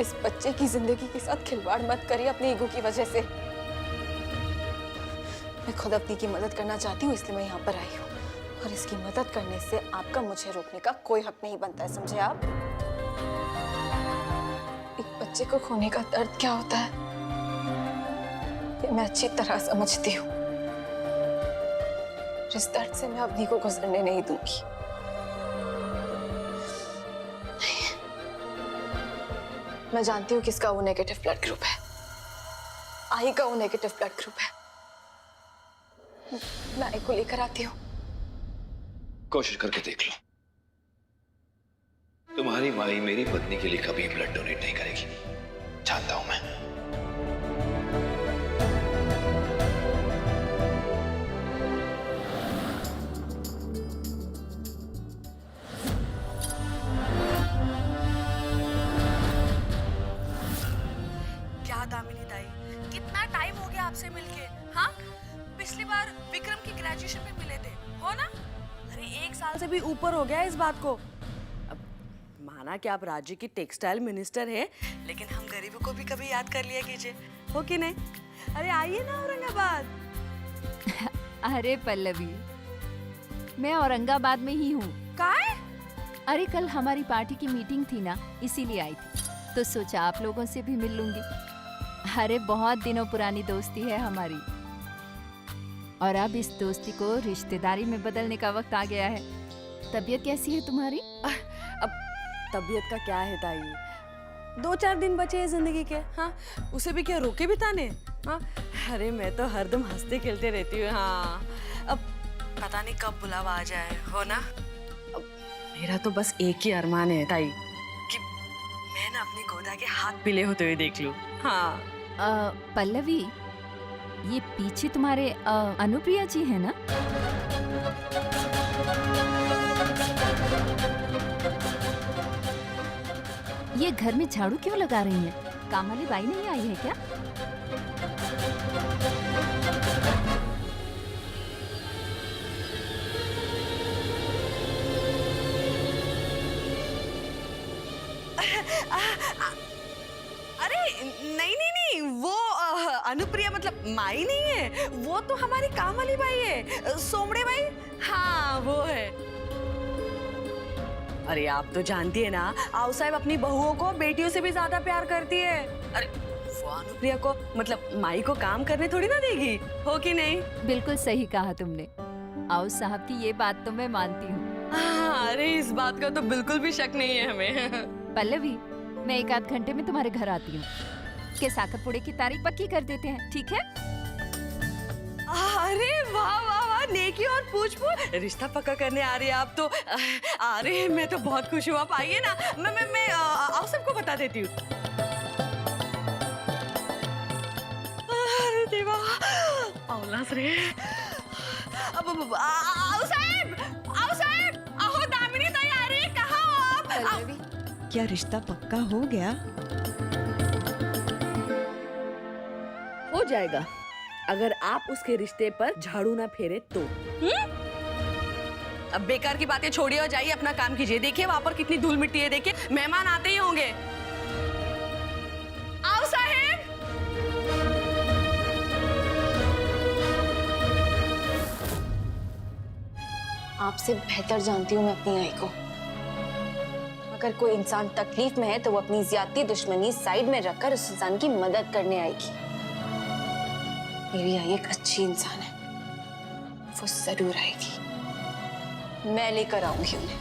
इस बच्चे की जिंदगी के साथ खिलवाड़ मत करिए अपनी ईगो की वजह से। मैं खुद अपनी की मदद करना चाहती हूँ, इसलिए मैं यहाँ पर आई हूँ। और इसकी मदद करने से आपका मुझे रोकने का कोई हक नहीं बनता है, समझे आप? एक बच्चे को खोने का दर्द क्या होता है ये मैं अच्छी तरह समझती हूँ। इस दर्द से मैं अपनी को गुजरने नहीं दूंगी। मैं जानती हूँ किसका वो नेगेटिव ब्लड ग्रुप है। आई का वो नेगेटिव ब्लड ग्रुप है। मैं आई को लेकर आती हूँ। कोशिश करके देख लो। तुम्हारी माई मेरी पत्नी के लिए कभी ब्लड डोनेट नहीं करेगी, जानता हूं मैं। क्या दामिनी ताई, कितना टाइम हो गया आपसे मिलके? हाँ, पिछली बार विक्रम की ग्रेजुएशन में मिले थे, हो ना? अरे 1 साल से भी ऊपर हो गया इस बात को। अब माना कि आप राज्य की टेक्सटाइल मिनिस्टर है, लेकिन हम गरीबों को भी कभी याद कर लिया कीजिए, हो कि नहीं? अरे आइए ना औरंगाबाद। अरे पल्लवी, मैं औरंगाबाद में ही हूँ। काहे? अरे कल हमारी पार्टी की मीटिंग थी ना, इसीलिए आई थी, तो सोचा आप लोगों से भी मिल लूंगी। अरे बहुत दिनों पुरानी दोस्ती है हमारी, और अब इस दोस्ती को रिश्तेदारी में बदलने का वक्त आ गया है। तबीयत कैसी है तुम्हारी? अब तबीयत का क्या है ताई, 2-4 दिन बचे हैं जिंदगी के। हाँ, उसे भी क्या रोके बिताने? हाँ, अरे मैं तो हरदम हंसते खेलते रहती हूँ। हाँ, अब पता नहीं कब बुलावा आ जाए, हो ना? अब मेरा तो बस एक ही अरमान है ताई कि मैं ना अपनी गोदा के हाथ पीले होते हुए देख लूँ। हाँ। पल्लवी, ये पीछे तुम्हारे अनुप्रिया जी है ना? ये घर में झाड़ू क्यों लगा रही हैं? काम वाली बाई नहीं आई है क्या? अरे नहीं, वो अनुप्रिया मतलब माई नहीं है, वो तो हमारी काम वाली बाई है, सोमड़े बाई। हाँ, वो है। अरे आप तो जानती है ना, आओ साहब अपनी बहुओं को बेटियों से भी ज्यादा प्यार करती है। अरे वो अनुप्रिया को मतलब माई को काम करने थोड़ी ना देगी, हो कि नहीं? बिल्कुल सही कहा तुमने। आओ साहब की ये बात तो मैं मानती हूँ। हाँ, अरे इस बात का तो बिल्कुल भी शक नहीं है हमें। पल्लवी, मैं 1 आध घंटे में तुम्हारे घर आती हूँ। के साकर पुड़े की तारीख पक्की कर देते हैं, ठीक है? अरे वाह वाह वाह, नेकी और पूछ रिश्ता पक्का करने आ रही है आप तो। अरे मैं तो बहुत खुश हूँ, आप आइए ना। मैं आप सबको बता देती हूँ। अरे देवा, औलास रे। अब आओ साहब, आओ, दामिनी ताई आ रही है, कहाँ हो आप? क्या रिश्ता पक्का हो गया? हो जाएगा, अगर आप उसके रिश्ते पर झाड़ू ना फेरे तो। अब बेकार की बातें छोड़िए और जाइए अपना काम कीजिए। देखिए वहां पर कितनी धूल मिट्टी है, देखिए मेहमान आते ही होंगे। आओ साहेब। आपसे बेहतर जानती हूँ मैं अपनी आई को। अगर कोई इंसान तकलीफ में है तो वो अपनी ज्यादती दुश्मनी साइड में रखकर उस इंसान की मदद करने आएगी। मेरी आई एक अच्छी इंसान है, वो जरूर आएगी। मैं लेकर आऊंगी उन्हें।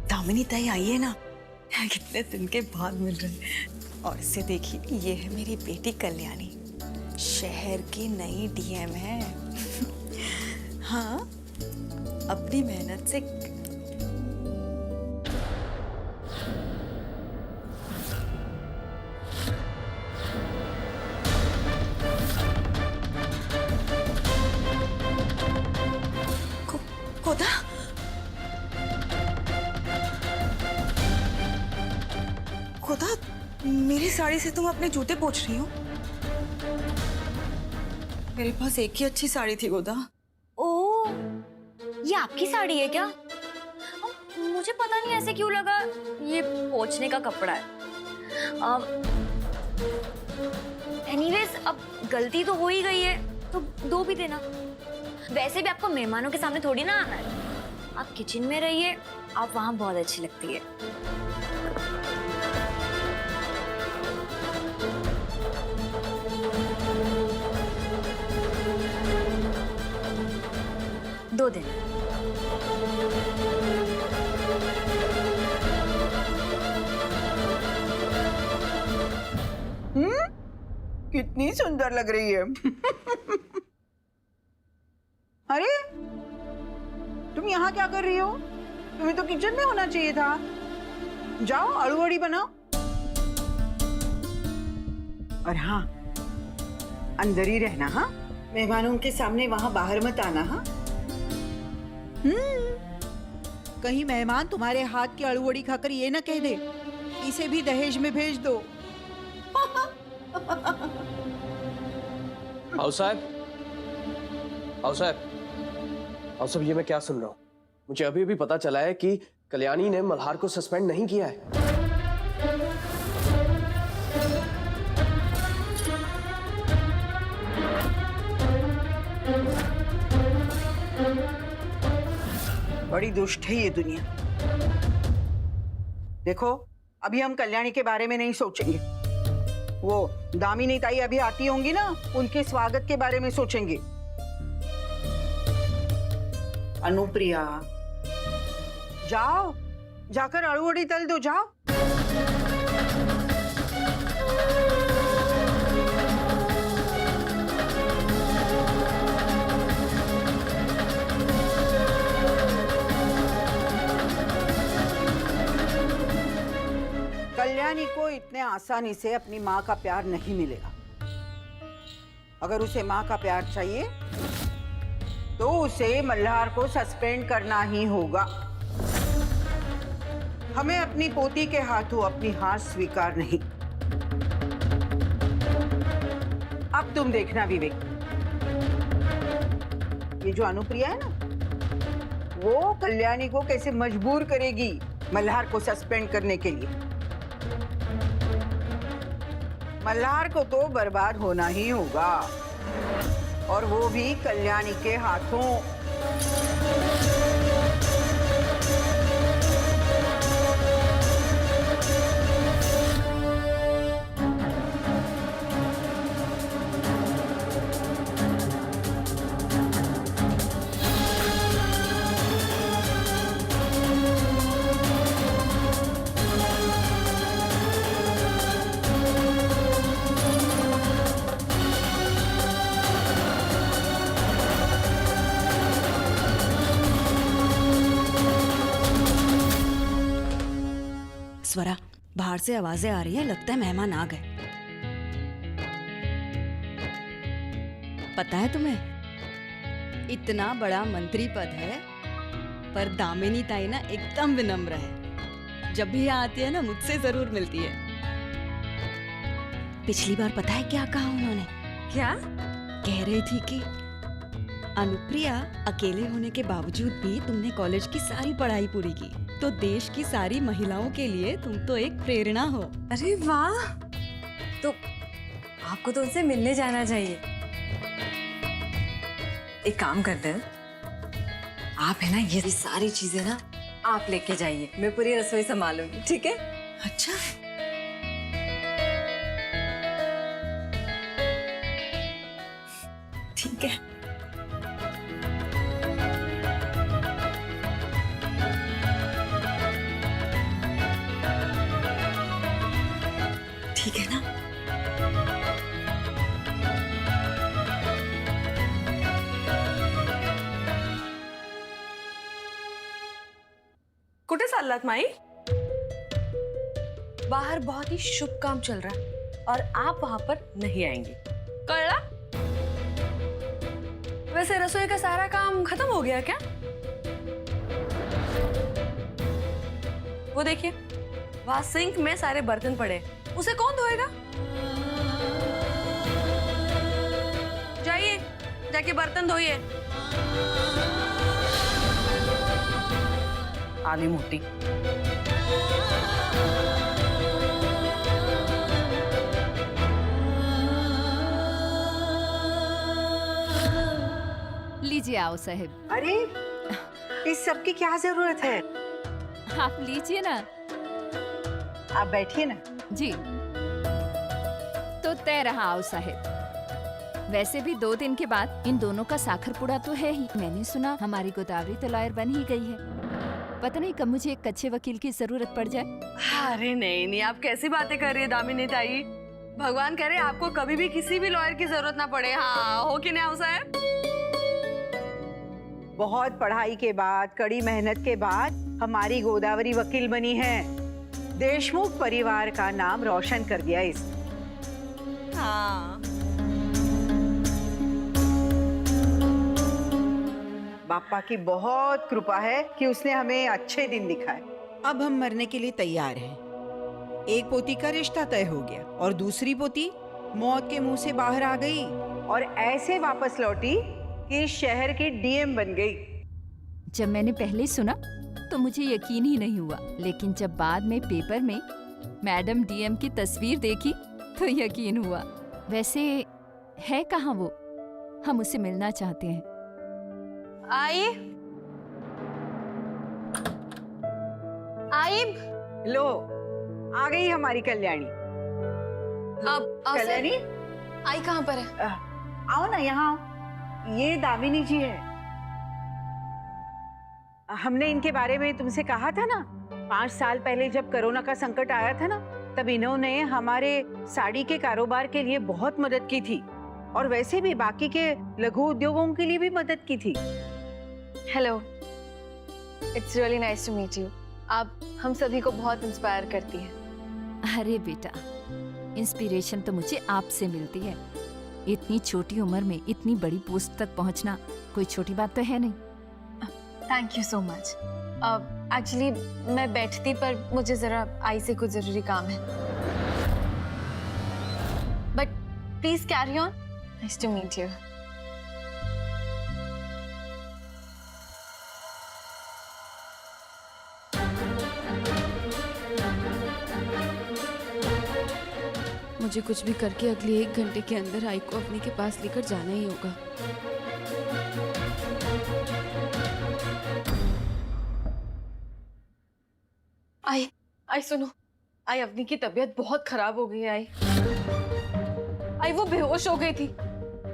दामिनी ताई आइए ना, कितने दिन के बाद मिल रहे हैं। और इसे देखिए, ये है मेरी बेटी कल्याणी, शहर की नई डीएम है। हाँ, अपनी मेहनत से खुदा, खुदा मेरी साड़ी से तुम अपने जूते पोंछ रही हो? मेरे पास एक ही अच्छी साड़ी थी गोदा। ओ, ये आपकी साड़ी है क्या? मुझे पता नहीं ऐसे क्यों लगा ये पोंछने का कपड़ा है। एनीवेज, अब गलती तो हो ही गई है तो दो भी देना। वैसे भी आपको मेहमानों के सामने थोड़ी ना आना है। आप किचन में रहिए, आप वहां बहुत अच्छी लगती है। दो दिन। कितनी सुंदर लग रही है। अरे तुम यहाँ क्या कर रही हो? तुम्हें तो किचन में होना चाहिए था। जाओ आलू वड़ी बनाओ। और हाँ, अंदर ही रहना। हाँ, मेहमानों के सामने वहां बाहर मत आना। हाँ, कहीं मेहमान तुम्हारे हाथ की आलू वड़ी खाकर ये ना कह दे इसे भी दहेज में भेज दो। हाउस साहब, हाउस साहब, हाउस साहब, ये मैं क्या सुन रहा हूँ? मुझे अभी अभी पता चला है कि कल्याणी ने मल्हार को सस्पेंड नहीं किया है। बड़ी दुष्ट है ये दुनिया। देखो, अभी हम कल्याणी के बारे में नहीं सोचेंगे। वो दामिनी ताई अभी आती होंगी ना, उनके स्वागत के बारे में सोचेंगे। अनुप्रिया, जाओ, जाकर आलू वड़ी तल दो, जाओ। कल्याणी को इतने आसानी से अपनी माँ का प्यार नहीं मिलेगा। अगर उसे माँ का प्यार चाहिए तो उसे मल्हार को सस्पेंड करना ही होगा। हमें अपनी पोती के हाथों अपनी हार स्वीकार नहीं। अब तुम देखना विवेक, ये जो अनुप्रिया है ना, वो कल्याणी को कैसे मजबूर करेगी मल्हार को सस्पेंड करने के लिए। मल्हार को तो बर्बाद होना ही होगा, और वो भी कल्याणी के हाथों। स्वरा, बाहर से आवाजें आ रही है, लगता है मेहमान आ गए। पता है तुम्हें, इतना बड़ा मंत्री पद है पर दामिनी ताई ना एकदम विनम्र है। जब भी यहाँ आती है ना, मुझसे जरूर मिलती है। पिछली बार पता है क्या कहा उन्होंने? क्या? कह रही थी कि अनुप्रिया, अकेले होने के बावजूद भी तुमने कॉलेज की सारी पढ़ाई पूरी की, तो देश की सारी महिलाओं के लिए तुम तो एक प्रेरणा हो। अरे वाह, तो आपको तो उनसे मिलने जाना चाहिए। एक काम करते हैं, आप है ना ये सारी चीजें ना आप लेके जाइए, मैं पूरी रसोई संभालूंगी, ठीक है? अच्छा, ठीक है। ठीक है ना? कुठे चाललात माई? बाहर बहुत ही शुभ काम चल रहा है और आप वहां पर नहीं आएंगी, कळला? वैसे रसोई का सारा काम खत्म हो गया क्या? वो देखिए, वहाँ सिंक में सारे बर्तन पड़े, उसे कौन धोएगा? जाइए, जाके बर्तन धोइए। आली मोटी। लीजिए आओ साहब। अरे इस सब की क्या जरूरत है? आप लीजिए ना। आप बैठिए ना। जी। तो तय रहा आओ साहब। वैसे भी 2 दिन के बाद इन दोनों का साखर पुड़ा तो है ही। मैंने सुना हमारी गोदावरी तो लॉयर बन ही गई है। पता नहीं कब मुझे एक अच्छे वकील की जरूरत पड़ जाए। अरे नहीं नहीं, आप कैसी बातें कर रही है दामिनी ताई। भगवान करे आपको कभी भी किसी भी लॉयर की जरूरत ना पड़े। हाँ, हो कि नहीं आओ साहब? बहुत पढ़ाई के बाद, कड़ी मेहनत के बाद हमारी गोदावरी वकील बनी है। देशमुख परिवार का नाम रोशन कर दिया इसने। हाँ। बापा की बहुत कृपा है कि उसने हमें अच्छे दिन दिखाए। अब हम मरने के लिए तैयार हैं। एक पोती का रिश्ता तय हो गया और दूसरी पोती मौत के मुंह से बाहर आ गई और ऐसे वापस लौटी कि शहर की डीएम बन गई। जब मैंने पहले सुना तो मुझे यकीन ही नहीं हुआ, लेकिन जब बाद में पेपर में मैडम डीएम की तस्वीर देखी तो यकीन हुआ। वैसे है कहाँ वो? हम उससे मिलना चाहते हैं। आइए। आइए। लो आ गई हमारी कल्याणी। अब कल्याणी आई कहाँ पर है? आओ ना यहाँ। ये दामिनी जी है। हमने इनके बारे में तुमसे कहा था ना, 5 साल पहले जब कोरोना का संकट आया था ना, तब इन्होंने हमारे साड़ी के कारोबार के लिए बहुत मदद की थी और वैसे भी बाकी के लघु उद्योगों के लिए भी मदद की थी। Hello, it's really nice to meet you. आप हम सभी को बहुत इंस्पायर करती हैं। अरे बेटा, इंस्पिरेशन तो मुझे आपसे मिलती है। इतनी छोटी उम्र में इतनी बड़ी पोस्ट तक पहुंचना कोई छोटी बात तो है नहीं। Thank you so much. Actually मैं बैठती, पर मुझे जरा आई से कुछ जरूरी काम है। But please carry on. Nice to meet you. मुझे कुछ भी करके अगले 1 घंटे के अंदर आई को अपने के पास लेकर जाना ही होगा। आई सुनो, आई अवनी की तबीयत बहुत खराब हो गई है। आई वो बेहोश हो गई थी।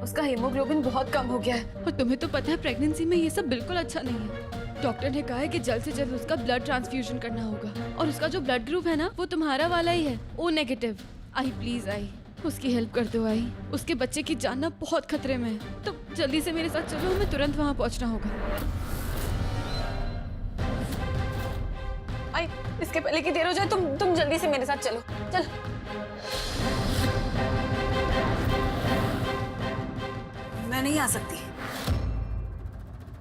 उसका हीमोग्लोबिन बहुत कम हो गया है। और तुम्हें तो पता है प्रेगनेंसी में ये सब बिल्कुल अच्छा नहीं है। डॉक्टर ने कहा है कि जल्द से जल्द उसका ब्लड ट्रांसफ्यूजन करना होगा और उसका जो ब्लड ग्रुप है ना, वो तुम्हारा वाला ही है, O negative. I please I, उसकी हेल्प कर दो। आई, उसके बच्चे की जान ना बहुत खतरे में है, तो जल्दी से मेरे साथ चलो, हमें तुरंत वहाँ पहुँचना होगा। आई, इसके पहले कि देर हो जाए, तुम जल्दी से मेरे साथ चलो। चल। मैं नहीं आ सकती।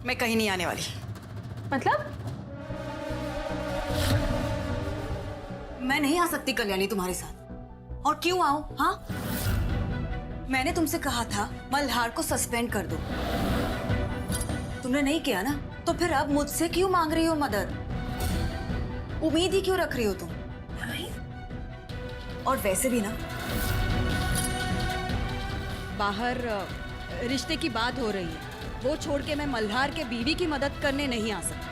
मैं कहीं नहीं आने वाली। मतलब? मैं नहीं आ सकती कल्याणी तुम्हारे साथ। और क्यों आऊं? हाँ, मैंने तुमसे कहा था मल्हार को सस्पेंड कर दो। तुमने नहीं किया ना, तो फिर अब मुझसे क्यों मांग रही हो मदद? उम्मीद ही क्यों रख रही हो तुम? और वैसे भी ना, बाहर रिश्ते की बात हो रही है, वो छोड़ के मैं मल्हार के बीवी की मदद करने नहीं आ सकती।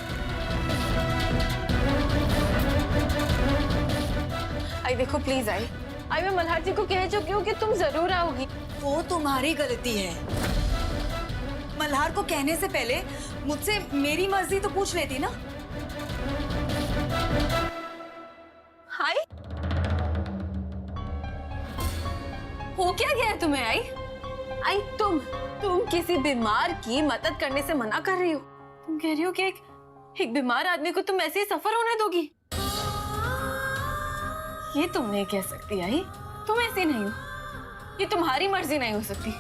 आई देखो प्लीज, आई मैं मल्हार जी को कह चुकी हूँ कि तुम जरूर आओगी। वो तुम्हारी गलती है। मल्हार को कहने से पहले मुझसे मेरी मर्जी तो पूछ लेती ना। हाय, हो क्या गया है तुम्हें? आई तुम किसी बीमार की मदद करने से मना कर रही हो। तुम कह रही हो कि एक बीमार आदमी को तुम ऐसे ही सफर होने दोगी? ये तुम नहीं कह सकती। आई, तुम ऐसी नहीं हो। ये तुम्हारी मर्जी नहीं हो सकती।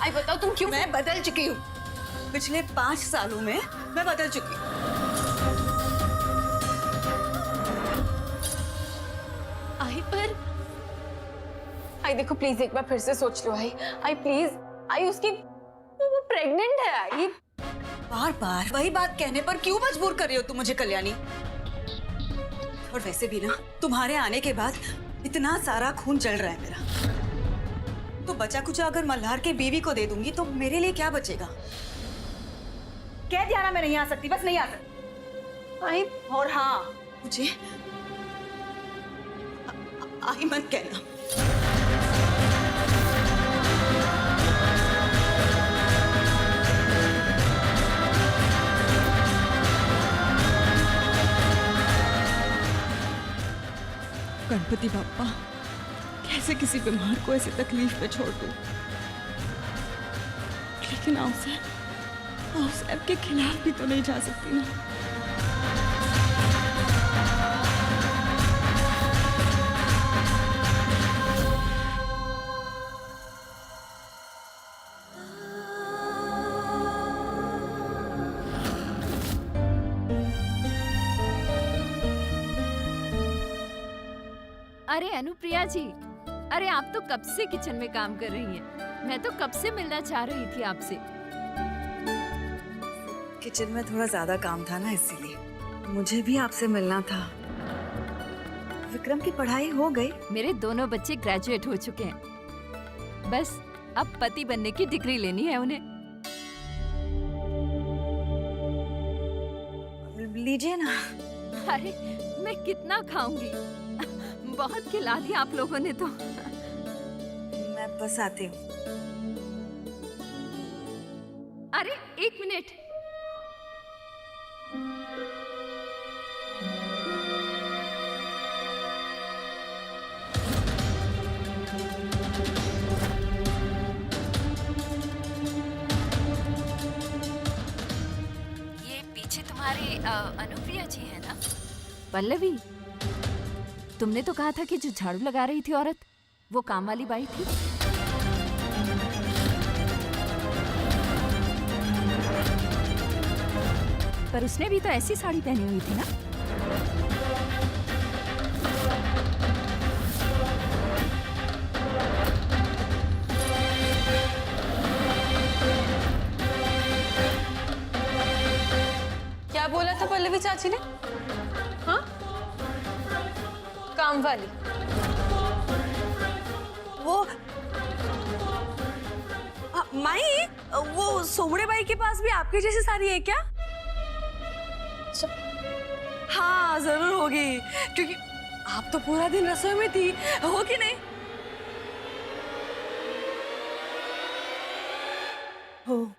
आई बताओ तुम क्यों? मैं बदल चुकी हूँ। पिछले 5 सालों में मैं बदल चुकी हूँ। पर आई देखो प्लीज एक बार फिर से सोच लो आई प्लीज आई उसकी वो प्रेग्नेंट है आई। बार बार वही बात कहने पर क्यों मजबूर कर रही हो तुम मुझे कल्याणी? और वैसे भी ना तुम्हारे आने के बाद इतना सारा खून जल रहा है मेरा, तो बचा कुचा अगर मल्हार के बीवी को दे दूंगी तो मेरे लिए क्या बचेगा? कह दिया ना मैं नहीं आ सकती, बस नहीं आ सकती। आई और हाँ, मुझे आई मत कहना। गणपति बाप्पा, कैसे किसी बीमार को ऐसी तकलीफ में छोड़ दूं? लेकिन आप के खिलाफ भी तो नहीं जा सकती ना। अरे अनुप्रिया जी, अरे आप तो कब से किचन में काम कर रही हैं। मैं तो कब से मिलना चाह रही थी आपसे। किचन में थोड़ा ज्यादा काम था ना, इसीलिए मुझे भी आपसे मिलना था। विक्रम की पढ़ाई हो गई? मेरे दोनों बच्चे ग्रेजुएट हो चुके हैं, बस अब पति बनने की डिग्री लेनी है उन्हें। लीजिए ना। अरे मैं कितना खाऊंगी, बहुत खिला दिया आप लोगों ने तो। मैं बस आती हूँ। अरे एक मिनट, ये पीछे तुम्हारे अनुप्रिया जी है ना? पल्लवी, तुमने तो कहा था कि जो झाड़ू लगा रही थी औरत वो काम वाली बाई थी। पर उसने भी तो ऐसी साड़ी पहनी हुई थी ना? क्या बोला था पल्लवी चाची ने? हाँ काम वाली। वो माई, वो सोमड़े बाई के पास भी आपके जैसी साड़ी है क्या? हाँ जरूर होगी, क्योंकि आप तो पूरा दिन रसोई में थी, हो कि नहीं? हो।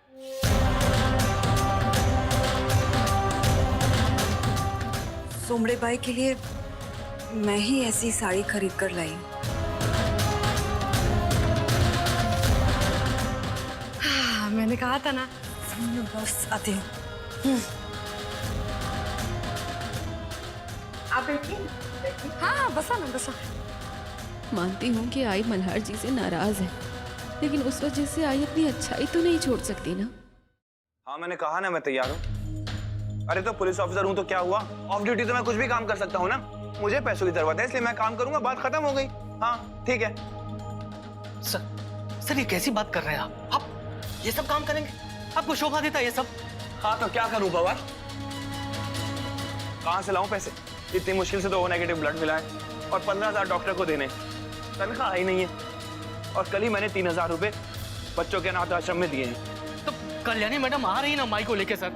सोमड़े बाई के लिए मैं ही ऐसी साड़ी खरीद कर लाई हूँ। मैंने कहा था ना। बस आती हूँ। आप बैठिए। हाँ बसा ना, बसा। मानती हूँ कि आई मल्हार जी से नाराज है, लेकिन उस वजह से आई अपनी अच्छाई तो नहीं छोड़ सकती ना। हाँ मैंने कहा ना मैं तैयार हूँ। अरे तो पुलिस ऑफिसर हूँ तो क्या हुआ, ऑफ ड्यूटी तो मैं कुछ भी काम कर सकता हूँ ना। मुझे पैसों की जरूरत है इसलिए मैं काम करूंगा, बात खत्म हो गई। हाँ ठीक है। सर ये कैसी बात कर रहे हैं आप ये सब काम करेंगे? आपको शोभा देता है ये सब? हाँ तो क्या करूँ बाबा, कहाँ से लाऊं पैसे? इतनी मुश्किल से तो ओ नेगेटिव ब्लड मिला है और 15,000 डॉक्टर को देने, तनख्वाह ही नहीं है। और कल ही मैंने 3,000 रुपए बच्चों के अनाथ आश्रम में दिए हैं। तो कल्याणी मैडम आ रही ना माई को लेके सर।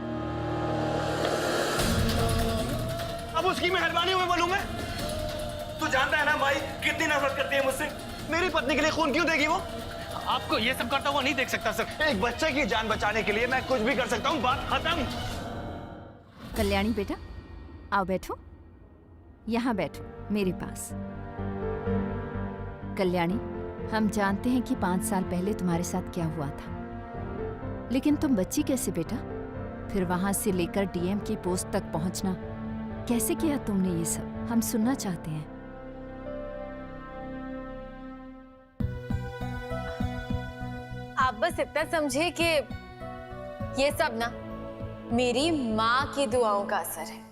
अब उसकी मेहरबानी हुई बोलूं मैं? तू जानता है ना भाई कितनी नफरत करती है मुझसे। मेरी पत्नी के लिए खून क्यों देगी वो? आपको ये सब करता हुआ नहीं देख सकता सर। एक बच्चे की जान बचाने के लिए मैं कुछ भी कर सकता हूँ, बात खत्म। कल्याणी बेटा आओ बैठो, यहाँ बैठो मेरे पास। कल्याणी, हम जानते हैं कि 5 साल पहले तुम्हारे साथ क्या हुआ था, लेकिन तुम बच्ची कैसे बेटा? फिर वहां से लेकर डीएम की पोस्ट तक पहुंचना, कैसे किया तुमने ये सब? हम सुनना चाहते हैं। आप बस इतना समझे कि ये सब ना मेरी माँ की दुआओं का असर है।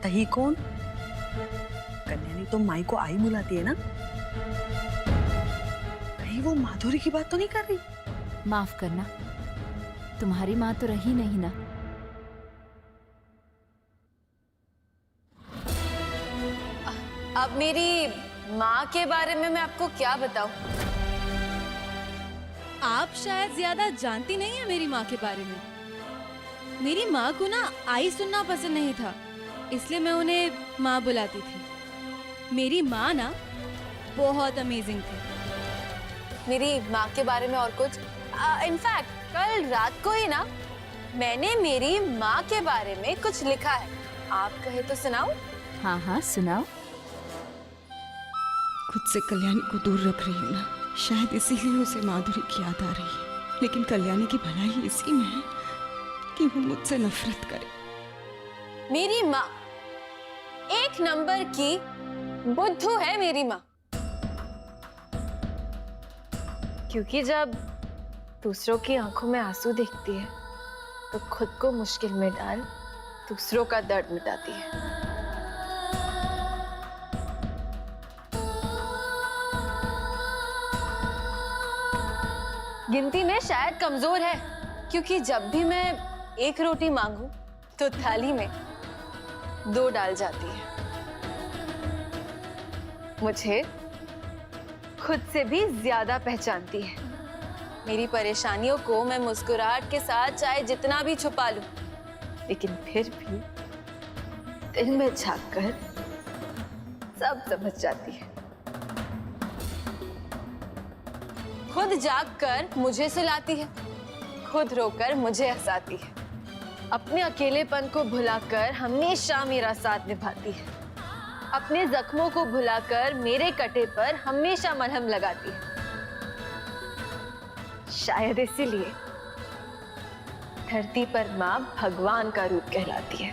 तही कौन? कल्याणी तो माई को आई बुलाती है ना? कहीं वो माधुरी की बात तो नहीं कर रही? माफ करना, तुम्हारी माँ तो रही नहीं ना। अब मेरी माँ के बारे में मैं आपको क्या बताऊं? आप शायद ज्यादा जानती नहीं है मेरी माँ के बारे में। मेरी माँ को ना आई सुनना पसंद नहीं था, इसलिए मैं उन्हें माँ बुलाती थी। मेरी माँ ना बहुत अमेजिंग थी। मेरी माँ के बारे में और कुछ? इनफैक्ट कल रात को ही ना मैंने मेरी माँ के बारे में कुछ लिखा है। आप कहे तो सुनाऊं? हाँ हाँ सुनाओ। खुद से कल्याणी को दूर रख रही हूँ ना, शायद इसीलिए उसे माधुरी की याद आ रही है। लेकिन कल्याणी की भलाई इसी में है कि वो मुझसे नफरत करे। मेरी माँ एक नंबर की बुद्धू है मेरी माँ। क्योंकि जब दूसरों की आंखों में आंसू देखती है तो खुद को मुश्किल में डाल दूसरों का दर्द मिटाती है। गिनती में शायद कमजोर है, क्योंकि जब भी मैं एक रोटी मांगू तो थाली में 2 डाल जाती है। मुझे खुद से भी ज्यादा पहचानती है। मेरी परेशानियों को मैं मुस्कुराहट के साथ चाहे जितना भी छुपा लूं, लेकिन फिर भी दिल में झांककर सब समझ जाती है। खुद जागकर मुझे सुलाती है, खुद रोकर मुझे हंसाती है, अपने अकेलेपन को भुलाकर हमेशा मेरा साथ निभाती है, अपने जख्मों को भुलाकर मेरे कटे पर हमेशा मलहम लगाती है। शायद इसीलिए धरती पर माँ भगवान का रूप कहलाती है।